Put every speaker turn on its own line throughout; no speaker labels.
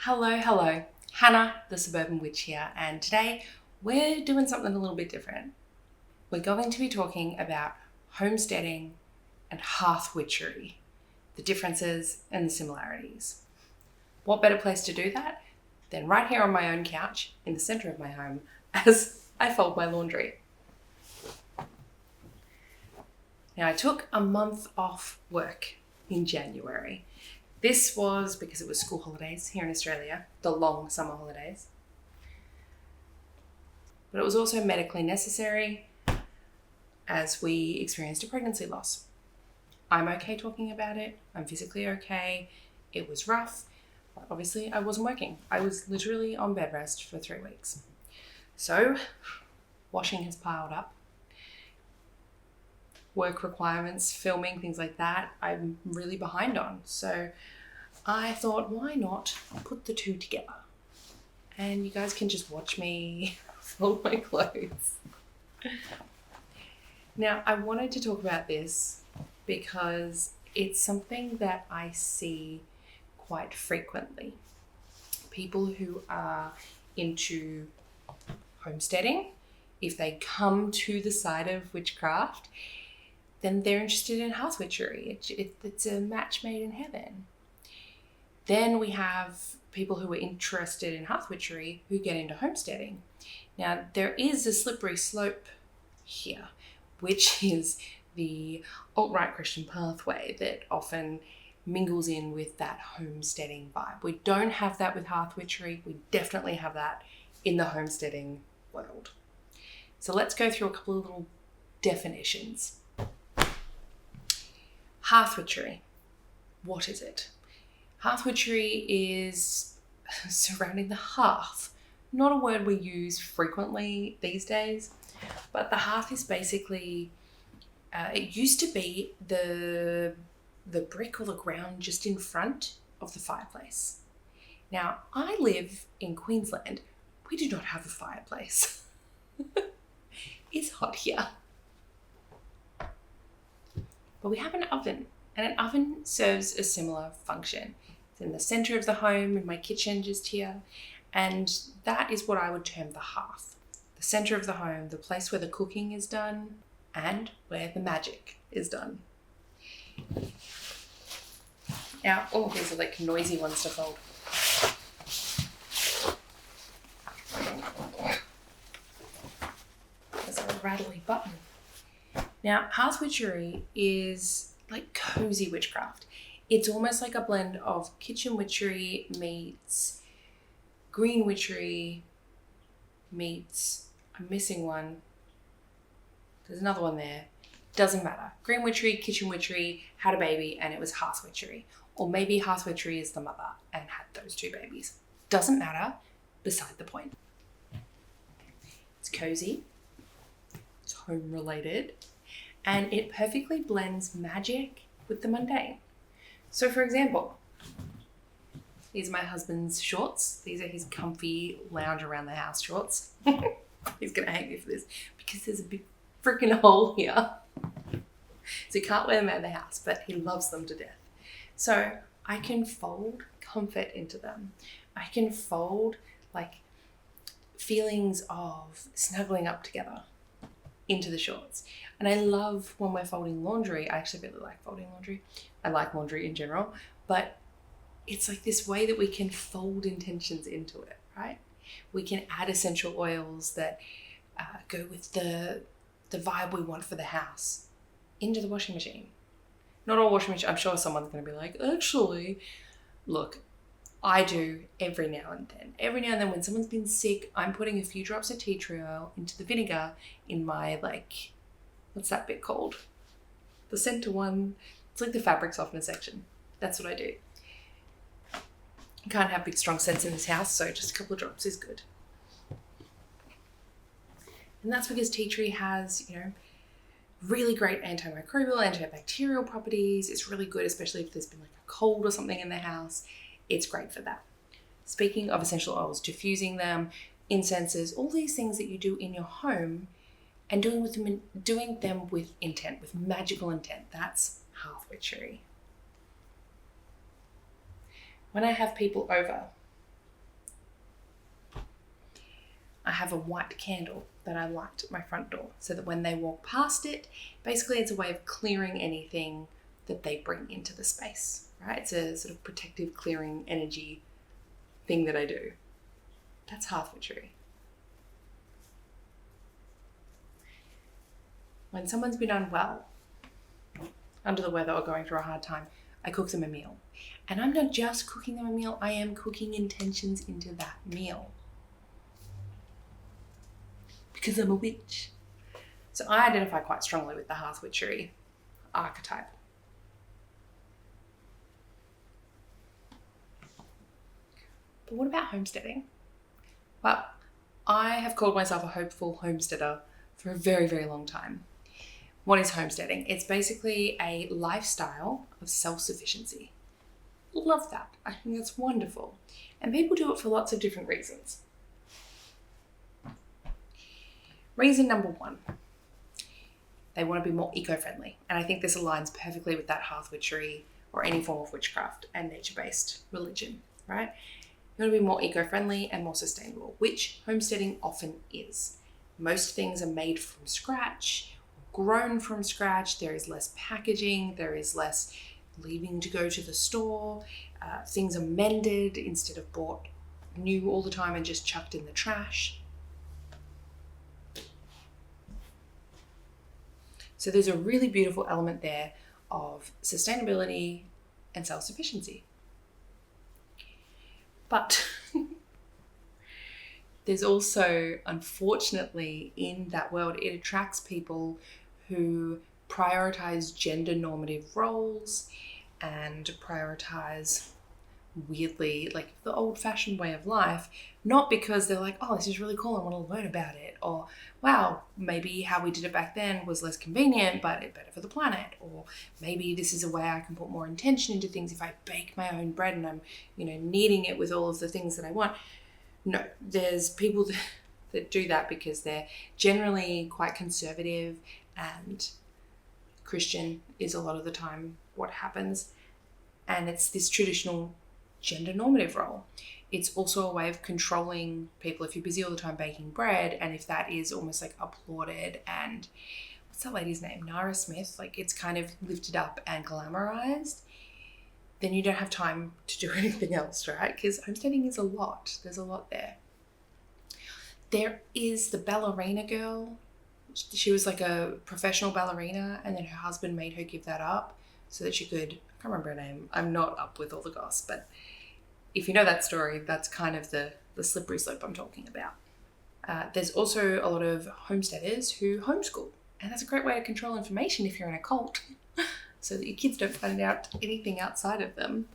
Hello. Hana, the Suburban Witch here, and today we're doing something a little bit different. We're going to be talking about homesteading and hearth witchery, the differences and the similarities. What better place to do that than right here on my own couch in the center of my home as I fold my laundry. Now, I took a month off work in January. This was because it was school holidays here in Australia, the long summer holidays. But it was also medically necessary as we experienced a pregnancy loss. I'm okay talking about it. I'm physically okay. It was rough, but obviously I wasn't working. I was literally on bed rest for 3 weeks. So washing has piled up. Work requirements, filming, things like that, I'm really behind on. So I thought, why not put the two together? And you guys can just watch me fold my clothes. Now, I wanted to talk about this because it's something that I see quite frequently. People who are into homesteading, if they come to the side of witchcraft, then they're interested in hearth witchery. It's a match made in heaven. Then we have people who are interested in hearth witchery who get into homesteading. Now, there is a slippery slope here, which is the alt-right Christian pathway that often mingles in with that homesteading vibe. We don't have that with hearth witchery. We definitely have that in the homesteading world. So let's go through a couple of little definitions. Hearth witchery. What is it? Hearth witchery is surrounding the hearth. Not a word we use frequently these days, but the hearth is basically, it used to be the brick or the ground just in front of the fireplace. Now, I live in Queensland. We do not have a fireplace. It's hot here. But we have an oven, and an oven serves a similar function. It's in the center of the home, in my kitchen just here, and that is what I would term the hearth. The center of the home, the place where the cooking is done, and where the magic is done. Now, these are like noisy ones to fold. There's a rattly button. Now, hearth witchery is like cozy witchcraft. It's almost like a blend of kitchen witchery meets green witchery meets, I'm missing one. There's another one there. Doesn't matter. Green witchery, kitchen witchery, had a baby, and it was hearth witchery. Or maybe hearth witchery is the mother and had those 2 babies. Doesn't matter. Beside the point. It's cozy. It's home related. And it perfectly blends magic with the mundane. So for example, these are my husband's shorts. These are his comfy lounge around the house shorts. He's going to hate me for this because there's a big freaking hole here. So he can't wear them out of the house, but he loves them to death. So I can fold comfort into them. I can fold like feelings of snuggling up together into the shorts. And I love when we're folding laundry. I actually really like folding laundry. I like laundry in general, but it's like this way that we can fold intentions into it, right? We can add essential oils that go with the vibe we want for the house into the washing machine. Not all washing machines. I'm sure someone's going to be like, actually, look, I do every now and then. Every now and then when someone's been sick, I'm putting a few drops of tea tree oil into the vinegar in my, like, what's that bit called? The center one. It's like the fabric softener section. That's what I do. You can't have big strong scents in this house, so just a couple of drops is good. And that's because tea tree has, really great antimicrobial, antibacterial properties. It's really good, especially if there's been like a cold or something in the house. It's great for that. Speaking of essential oils, diffusing them, incenses, all these things that you do in your home and doing them with intent, with magical intent. That's hearth witchery. When I have people over, I have a white candle that I light at my front door so that when they walk past it, basically it's a way of clearing anything that they bring into the space, right? It's a sort of protective clearing energy thing that I do. That's hearth witchery. When someone's been unwell, under the weather, or going through a hard time, I cook them a meal. And I'm not just cooking them a meal, I am cooking intentions into that meal. Because I'm a witch. So I identify quite strongly with the hearth witchery archetype. But what about homesteading? Well, I have called myself a hopeful homesteader for a very, very long time. What is homesteading? It's basically a lifestyle of self-sufficiency. Love that. I think that's wonderful. And people do it for lots of different reasons. Reason number one, they want to be more eco-friendly. And I think this aligns perfectly with that hearth witchery or any form of witchcraft and nature-based religion, right? You want to be more eco-friendly and more sustainable, which homesteading often is. Most things are made from scratch, grown from scratch. There is less packaging. There is less leaving to go to the store. Things are mended instead of bought new all the time and just chucked in the trash. So there's a really beautiful element there of sustainability and self-sufficiency. But there's also, unfortunately, in that world, it attracts people who prioritize gender normative roles and prioritize weirdly like the old-fashioned way of life, not because they're like, oh, this is really cool, I want to learn about it, or wow, maybe how we did it back then was less convenient but it's better for the planet, or maybe this is a way I can put more intention into things if I bake my own bread and I'm kneading it with all of the things that I want. No, there's people that do that because they're generally quite conservative, and Christian is a lot of the time what happens, and it's this traditional gender normative role. It's also a way of controlling people. If you're busy all the time baking bread, and if that is almost like applauded and what's that lady's name? Nara Smith, like it's kind of lifted up and glamorized, then you don't have time to do anything else, right? Because homesteading is a lot. There's a lot there. There is the ballerina girl. She was like a professional ballerina, and then her husband made her give that up so that she could, I can't remember her name. I'm not up with all the goss, but if you know that story, that's kind of the slippery slope I'm talking about. There's also a lot of homesteaders who homeschool, and that's a great way to control information if you're in a cult, so that your kids don't find out anything outside of them.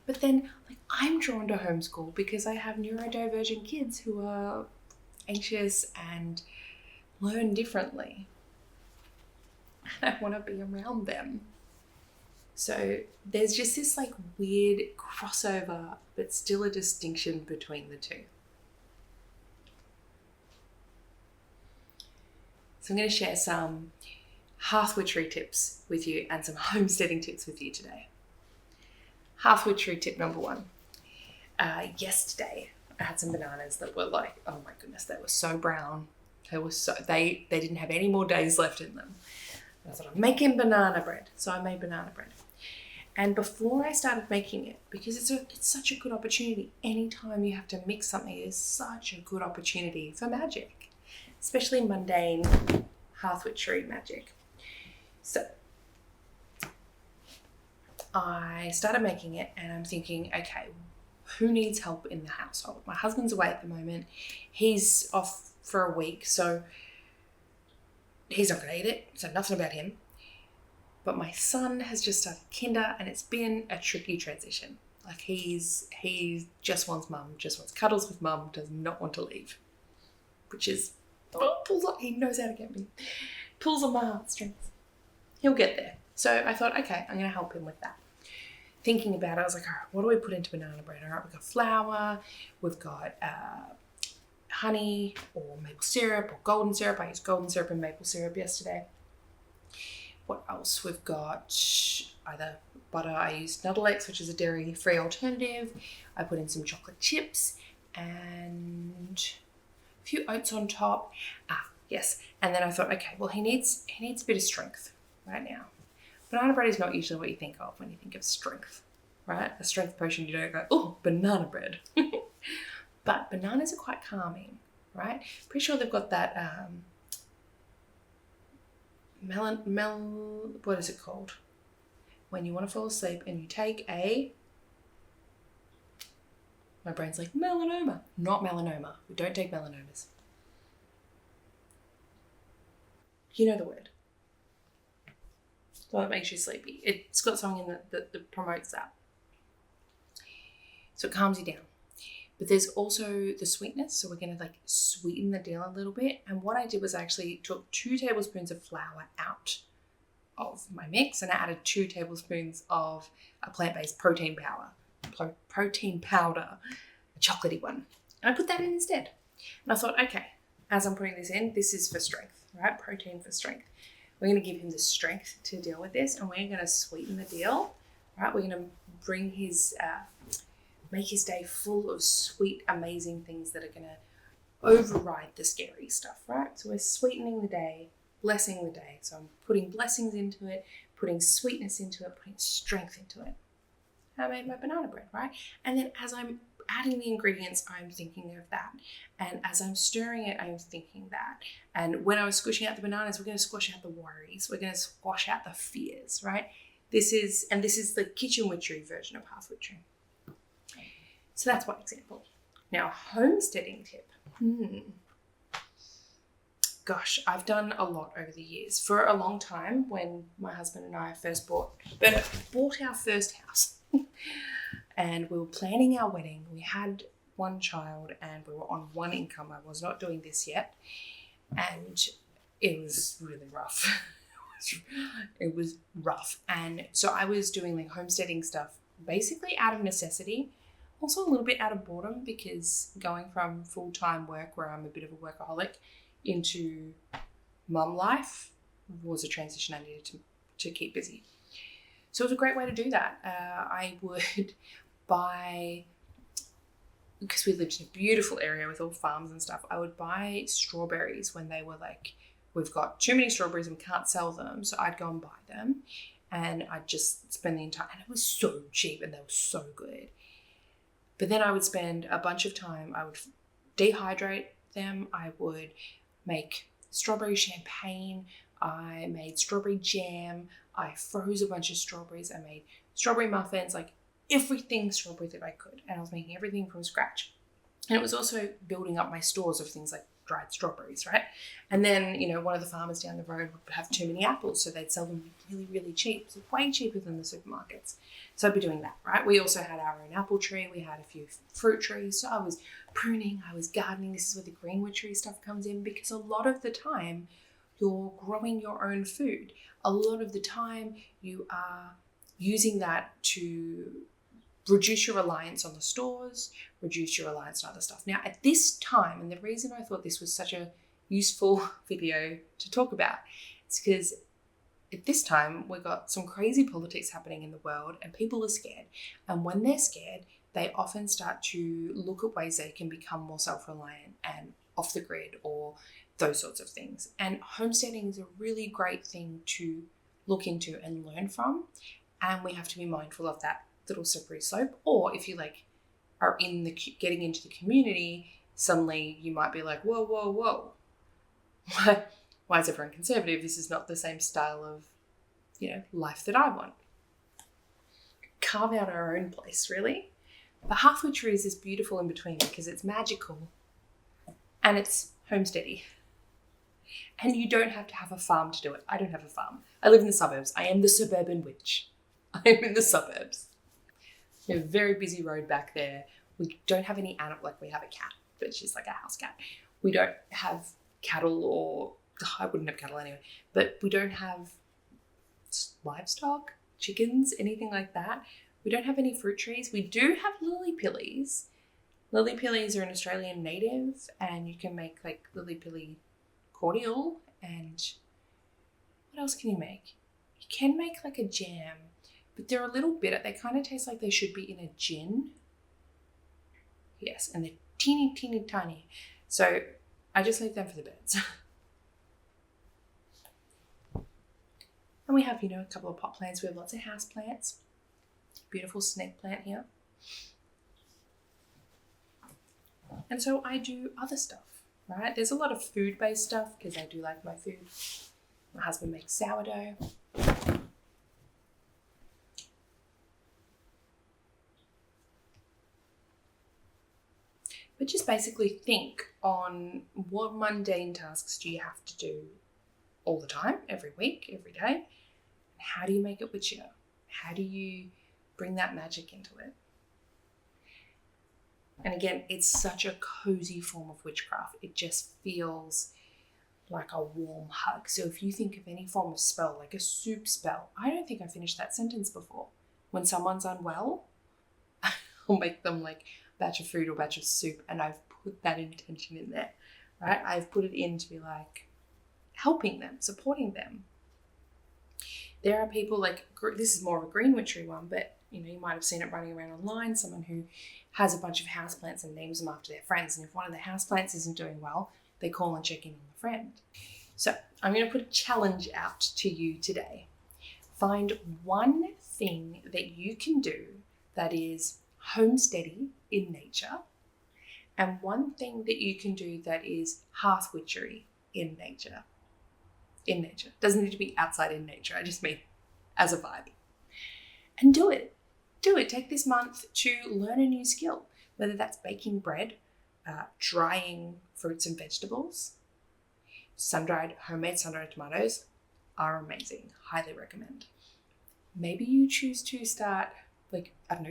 But then, like, I'm drawn to homeschool because I have neurodivergent kids who are anxious and learn differently. And I want to be around them. So there's just this like weird crossover, but still a distinction between the two. So I'm going to share some hearth witchery tips with you and some homesteading tips with you today. Hearth witchery tip number one. Yesterday I had some bananas that were like, oh my goodness, they were so brown. They didn't have any more days left in them. I thought, I'm making banana bread. So I made banana bread. And before I started making it, because it's such a good opportunity, anytime you have to mix something, it's such a good opportunity for magic, especially mundane hearth witchery magic. So I started making it, and I'm thinking, okay, who needs help in the household? My husband's away at the moment. He's off for a week, so he's not going to eat it, so nothing about him. But my son has just started kinder, and it's been a tricky transition. Like he just wants mum, just wants cuddles with mum, does not want to leave. Which is, he knows how to get me. Pulls on my heartstrings. He'll get there. So I thought, okay, I'm going to help him with that. Thinking about it, I was like, all right, what do we put into banana bread? All right, we've got flour, we've got honey or maple syrup or golden syrup. I used golden syrup and maple syrup yesterday. What else? We've got either butter. I used Nuttall, which is a dairy-free alternative. I put in some chocolate chips and a few oats on top. Yes. And then I thought, okay, well, he needs a bit of strength right now. Banana bread is not usually what you think of when you think of strength, right? A strength potion, you don't go, oh, banana bread. But bananas are quite calming, right? Pretty sure they've got that what is it called? When you want to fall asleep and you take my brain's like, melanoma. Not melanoma. We don't take melanomas. You know the word. So that makes you sleepy. It's got something in that promotes that. So it calms you down. But there's also the sweetness. So we're going to sweeten the deal a little bit. And what I did was I actually took 2 tablespoons of flour out of my mix and I added 2 tablespoons of a plant-based protein powder, a chocolatey one. And I put that in instead. And I thought, okay, as I'm putting this in, this is for strength, right? Protein for strength. We're going to give him the strength to deal with this and we're going to sweeten the deal, right? We're going to bring make his day full of sweet, amazing things that are going to override the scary stuff, right? So we're sweetening the day, blessing the day. So I'm putting blessings into it, putting sweetness into it, putting strength into it. I made my banana bread, right? And then as I'm adding the ingredients, I'm thinking of that. And as I'm stirring it, I'm thinking that. And when I was squishing out the bananas, we're going to squash out the worries. We're going to squash out the fears, right? This is the kitchen witchery version of Hearth Witchery. So that's one example. Now, homesteading tip. Gosh, I've done a lot over the years. For a long time, when my husband and I first bought our first house, and we were planning our wedding. We had one child and we were on one income. I was not doing this yet. And it was really rough. It was rough. And so I was doing homesteading stuff basically out of necessity. Also a little bit out of boredom because going from full-time work where I'm a bit of a workaholic into mum life was a transition I needed to keep busy. So it was a great way to do that. I would buy, because we lived in a beautiful area with all farms and stuff, I would buy strawberries when they were we've got too many strawberries and we can't sell them. So I'd go and buy them and I'd just spend the entire, and it was so cheap and they were so good. But then I would spend a bunch of time, I would dehydrate them. I would make strawberry champagne. I made strawberry jam. I froze a bunch of strawberries. I made strawberry muffins, everything strawberry that I could. And I was making everything from scratch. And it was also building up my stores of things like dried strawberries, right? And then, one of the farmers down the road would have too many apples, so they'd sell them really, really cheap. So way cheaper than the supermarkets. So I'd be doing that, right? We also had our own apple tree. We had a few fruit trees. So I was pruning, I was gardening. This is where the green witchery stuff comes in because a lot of the time you're growing your own food. A lot of the time you are using that to reduce your reliance on the stores, reduce your reliance on other stuff. Now, at this time, and the reason I thought this was such a useful video to talk about is because at this time, we've got some crazy politics happening in the world and people are scared. And when they're scared, they often start to look at ways they can become more self-reliant and off the grid or those sorts of things. And homesteading is a really great thing to look into and learn from. And we have to be mindful of that little slippery slope. Or if you are getting into the community, suddenly you might be like, whoa. Why is everyone conservative? This is not the same style of, life that I want. Carve out our own place, really. But Hearth Witchery is this beautiful in between because it's magical and it's homesteady. And you don't have to have a farm to do it. I don't have a farm. I live in the suburbs. I am the suburban witch. I am in the suburbs. We have a very busy road back there. We don't have any animal, we have a cat, but she's like a house cat. We don't have cattle I wouldn't have cattle anyway, but we don't have livestock, chickens, anything like that. We don't have any fruit trees. We do have lily pillies. Lily pillies are an Australian native and you can make lily pilly cordial and what else can you make? can make like a jam, but they're a little bitter. They kind of taste like they should be in a gin. Yes, and they're teeny, teeny, tiny. So I just leave them for the birds. And we have, a couple of pot plants. We have lots of house plants. Beautiful snake plant here. And so I do other stuff, right? There's a lot of food-based stuff because I do like my food. My husband makes sourdough. But just basically think on what mundane tasks do you have to do all the time, every week, every day? And how do you make it witchier? How do you bring that magic into it? And again, it's such a cozy form of witchcraft. It just feels like a warm hug. So if you think of any form of spell, like a soup spell, I don't think I finished that sentence before. When someone's unwell, I'll make them like a batch of food or a batch of soup, and I've put that intention in there, right? I've put it in to be like helping them, supporting them. There are people like, this is more of a green witchery one, but you might have seen it running around online, someone who has a bunch of houseplants and names them after their friends. And if one of the houseplants isn't doing well, they call and check in on the friend. So I'm going to put a challenge out to you today. Find one thing that you can do that is homesteady in nature, and one thing that you can do that is hearth witchery in nature. In nature. Doesn't need to be outside in nature. I just mean as a vibe. And do it. Do it. Take this month to learn a new skill, whether that's baking bread, drying fruits and vegetables. Homemade sun-dried tomatoes are amazing. Highly recommend. Maybe you choose to start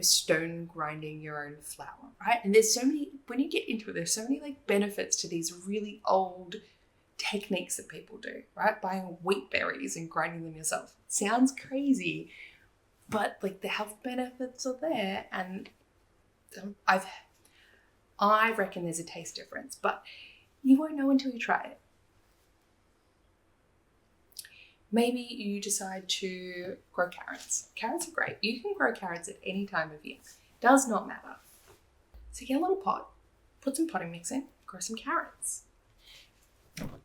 stone grinding your own flour, right? And there's so many, when you get into it, there's so many benefits to these really old techniques that people do, right? Buying wheat berries and grinding them yourself. Sounds crazy, but the health benefits are there, and I reckon there's a taste difference, but you won't know until you try it. Maybe you decide to grow carrots. Carrots are great. You can grow carrots at any time of year. Does not matter. So get a little pot, put some potting mix in, grow some carrots.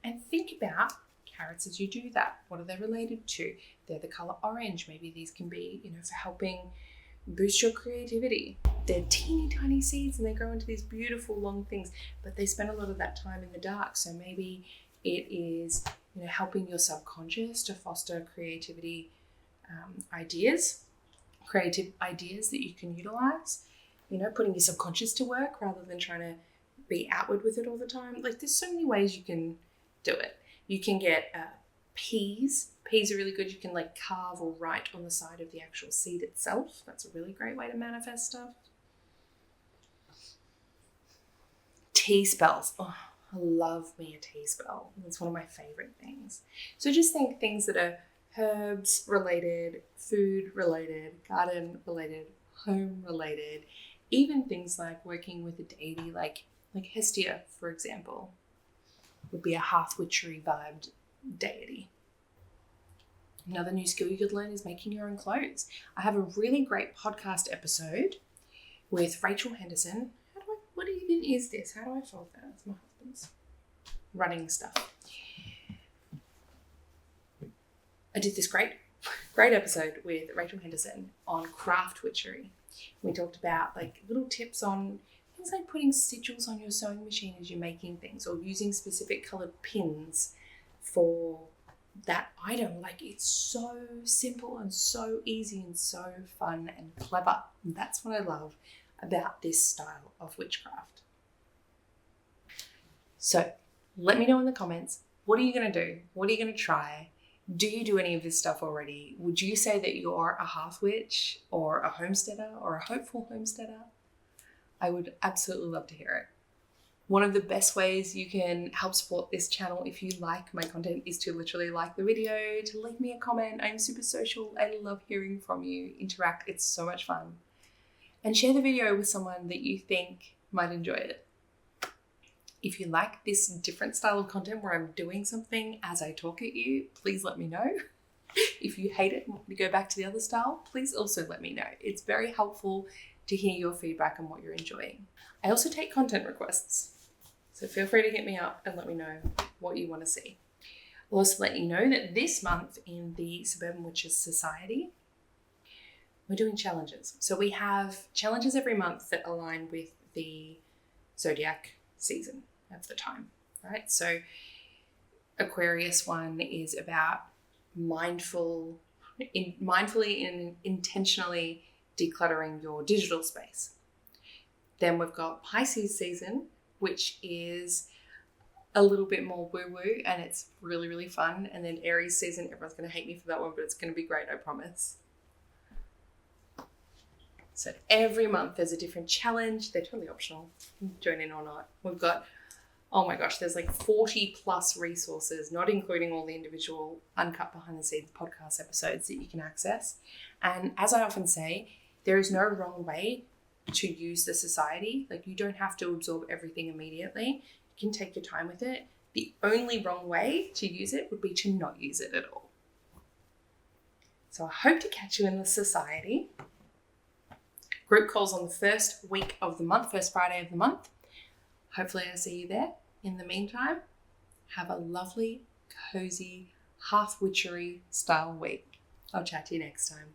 And think about carrots as you do that. What are they related to? They're the color orange. Maybe these can be, for helping boost your creativity. They're teeny tiny seeds and they grow into these beautiful long things, but they spend a lot of that time in the dark. So maybe it is, helping your subconscious to foster creative ideas that you can utilize, putting your subconscious to work rather than trying to be outward with it all the time. There's so many ways you can do it. You can get peas. Peas are really good. You can carve or write on the side of the actual seed itself. That's a really great way to manifest stuff. Tea spells. Oh, I love me a tea spell. It's one of my favorite things. So just think things that are herbs related, food related, garden related, home related, even things like working with a deity like Hestia, for example, would be a hearth witchery vibed deity. Another new skill you could learn is making your own clothes. I have a really great podcast episode with Rachel Henderson. What even is this? How do I fold that? It's my husband's running stuff. I did this great episode with Rachel Henderson on craft witchery. We talked about little tips on things like putting sigils on your sewing machine as you're making things, or using specific colored pins for that item. It's so simple and so easy and so fun and clever. And that's what I love about this style of witchcraft. So let me know in the comments, what are you going to do? What are you going to try? Do you do any of this stuff already? Would you say that you're a hearth witch or a homesteader or a hopeful homesteader? I would absolutely love to hear it. One of the best ways you can help support this channel if you like my content is to literally like the video, to leave me a comment. I'm super social. I love hearing from you. Interact. It's so much fun. And share the video with someone that you think might enjoy it. If you like this different style of content where I'm doing something as I talk at you, please let me know. If you hate it and want me to go back to the other style, please also let me know. It's very helpful to hear your feedback on what you're enjoying. I also take content requests, so feel free to hit me up and let me know what you want to see. I'll also let you know that this month in the Suburban Witches Society, we're doing challenges. So we have challenges every month that align with the zodiac season of the time, right? So Aquarius one is about mindfully and intentionally decluttering your digital space. Then we've got Pisces season, which is a little bit more woo-woo and it's really, really fun. And then Aries season, everyone's going to hate me for that one, but it's going to be great, I promise. So every month there's a different challenge. They're totally optional. Join in or not. We've got, oh my gosh, there's like 40 plus resources, not including all the individual uncut behind the scenes podcast episodes that you can access. And as I often say, there is no wrong way to use the society. Like, you don't have to absorb everything immediately. You can take your time with it. The only wrong way to use it would be to not use it at all. So I hope to catch you in the society. Group calls on the first week of the month, first Friday of the month. Hopefully I'll see you there. In the meantime, have a lovely, cozy, Hearth Witchery style week. I'll chat to you next time.